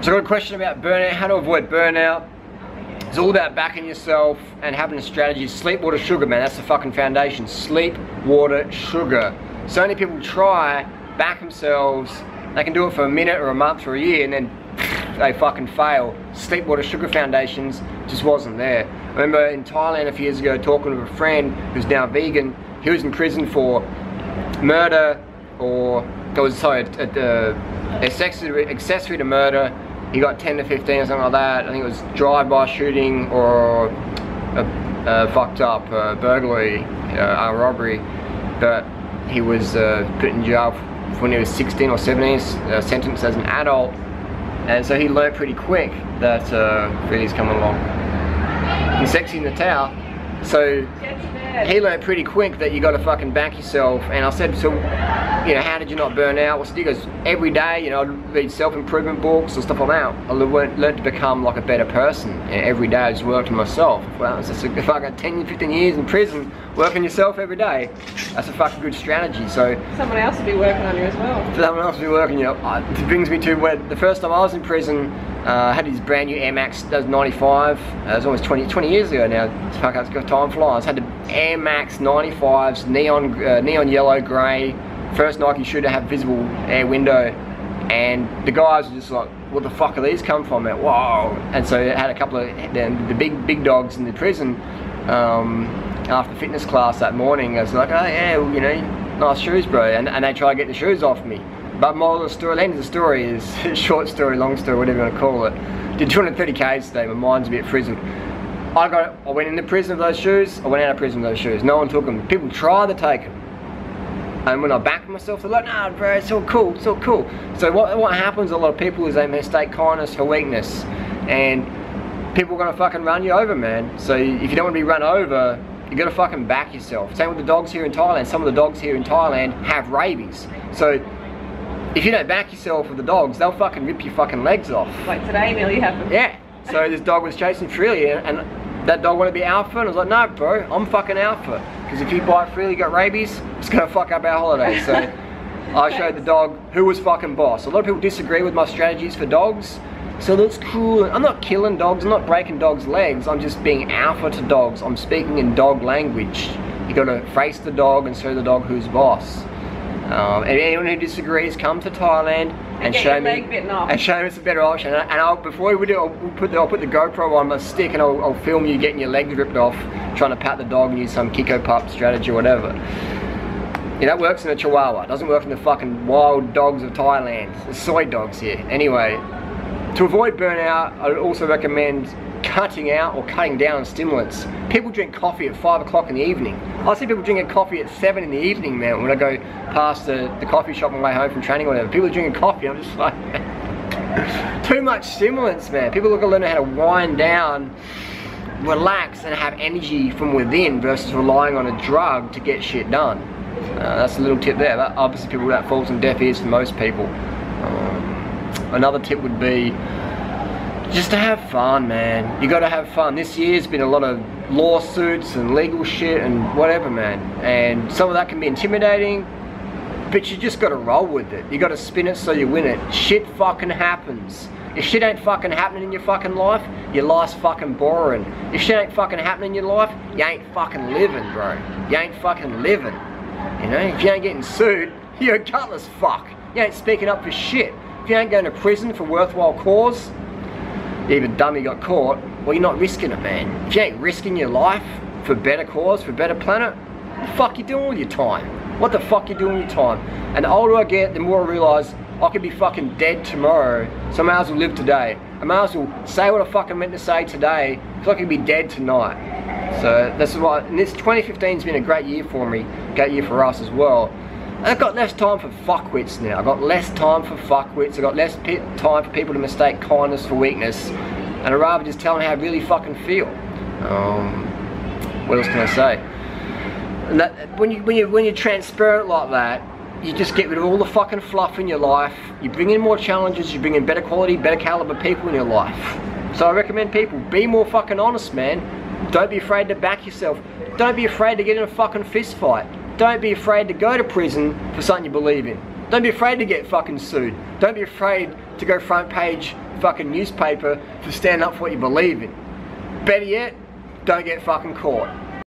So I got a question about burnout, how to avoid burnout. It's all about backing yourself and having a strategy. Sleep, water, sugar, man, that's the fucking foundation. Sleep, water, sugar. So many people try, back themselves, they can do it for a minute or a month or a year and then they fucking fail. Sleep, water, sugar foundations just wasn't there. I remember in Thailand a few years ago talking to a friend who's now vegan. He was in prison for murder or, accessory to murder. He got 10 to 15 or something like that. I think it was drive-by shooting or a fucked up burglary, a robbery. But he was put in jail when he was 16 or 17, sentenced as an adult. And so he learnt pretty quick that freedom's coming along. He's sexy in the towel. So he learnt pretty quick that you got to fucking back yourself. And I said, so, you know, how did you not burn out? What's the deal? He goes, every day, you know, I'd read self-improvement books and stuff like that. I learned to become like a better person. And every day I just worked on myself. Well, it's just, if I got 10, 15 years in prison, working yourself every day, that's a fucking good strategy. So someone else will be working on you as well. Someone else will be working, you know. It brings me to when the first time I was in prison, I had these brand new Air Max, that was 95, it was almost 20 years ago now. Fuck, time flies. I had the Air Max 95s, neon yellow, grey, first Nike shoe to have visible air window, and the guys were just like, what the fuck are these come from, man? Whoa. And so I had a couple of the big dogs in the prison after fitness class that morning. I was like, oh yeah, well, you know, nice shoes, bro, and they try to get the shoes off me. But moral of the story, the end of the story is, short story, long story, whatever you want to call it. Did 230 Ks today, my mind's a bit frizzled. I went into prison with those shoes, I went out of prison with those shoes. No one took them. People try to take them. And when I back myself, they're like, nah bro, it's all cool, it's all cool. So what happens to a lot of people is they mistake kindness for weakness. And people are gonna fucking run you over, man. So if you don't want to be run over, you gotta fucking back yourself. Same with the dogs here in Thailand. Some of the dogs here in Thailand have rabies. So if you don't back yourself with the dogs, they'll fucking rip your fucking legs off. Like today nearly happened. Yeah. So this dog was chasing Freely and that dog wanted to be alpha, and I was like, no bro, I'm fucking alpha. Because if you bite Freely, got rabies, it's gonna fuck up our holiday. So I showed the dog who was fucking boss. A lot of people disagree with my strategies for dogs. So that's cool. I'm not killing dogs, I'm not breaking dogs' legs, I'm just being alpha to dogs. I'm speaking in dog language. You gotta face the dog and show the dog who's boss. And anyone who disagrees, come to Thailand and show me it's a better option. And before we do, I'll put the GoPro on my stick and I'll film you getting your legs ripped off, trying to pat the dog and use some Kiko pup strategy or whatever. Yeah, that works in a Chihuahua. It doesn't work in the fucking wild dogs of Thailand. There's soy dogs here. Anyway, to avoid burnout, I would also recommend cutting out or cutting down stimulants. People drink coffee at 5 o'clock in the evening. I see people drinking coffee at 7 in the evening, man, when I go past the coffee shop on my way home from training or whatever. People are drinking coffee, I'm just like, too much stimulants, man. People are learning how to wind down, relax, and have energy from within versus relying on a drug to get shit done. That's a little tip there. But obviously people, that falls on deaf ears for most people. Another tip would be just to have fun, man. You gotta have fun. This year's been a lot of lawsuits and legal shit and whatever, man. And some of that can be intimidating, but you just gotta roll with it. You gotta spin it so you win it. Shit fucking happens. If shit ain't fucking happening in your fucking life, your life's fucking boring. If shit ain't fucking happening in your life, you ain't fucking living, bro. You ain't fucking living. You know, if you ain't getting sued, you're a gutless fuck. You ain't speaking up for shit. If you ain't going to prison for worthwhile cause, even dummy got caught, well, you're not risking it, man. If you ain't risking your life for better cause, for better planet, what the fuck you doing with your time? What the fuck you doing with your time? And the older I get, the more I realise I could be fucking dead tomorrow, so I may as well live today. I may as well say what I fucking meant to say today, so I could be dead tonight. So that's why, and this 2015's been a great year for me, great year for us as well. I've got less time for fuckwits now. I've got less time for fuckwits. I've got less time for people to mistake kindness for weakness. And I'd rather just tell them how I really fucking feel. What else can I say? And that, when you're transparent like that, you just get rid of all the fucking fluff in your life. You bring in more challenges. You bring in better quality, better caliber people in your life. So I recommend people, be more fucking honest, man. Don't be afraid to back yourself. Don't be afraid to get in a fucking fist fight. Don't be afraid to go to prison for something you believe in. Don't be afraid to get fucking sued. Don't be afraid to go front page fucking newspaper to stand up for what you believe in. Better yet, don't get fucking caught.